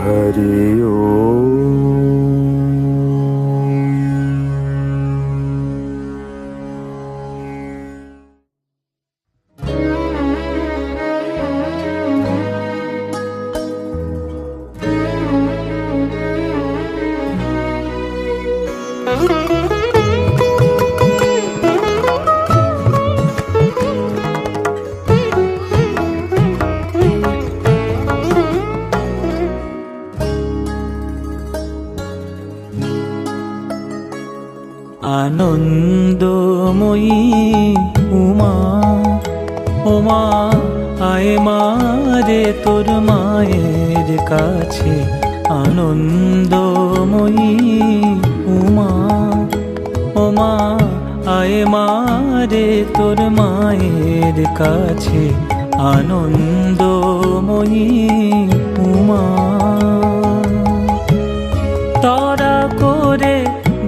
হরি আনন্দময়ী উমা ওমা আয় মা রে তোর মায়ের কাছে। আনন্দময়ী উমা ওমা আয় মা রে তোর মায়ের কাছে। আনন্দময়ী উমা তরা করে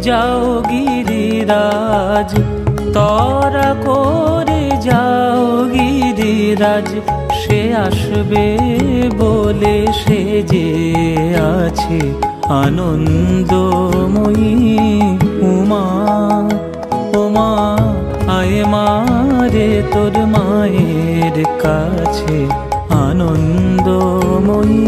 যাও গিরিরাজ, তরা করে যাও গিরিরাজ। সে আসবে বলে সে যে আছে। আনন্দময়ী উমা ওমা আয় মা রে তোর মায়ের কাছে। আনন্দময়ী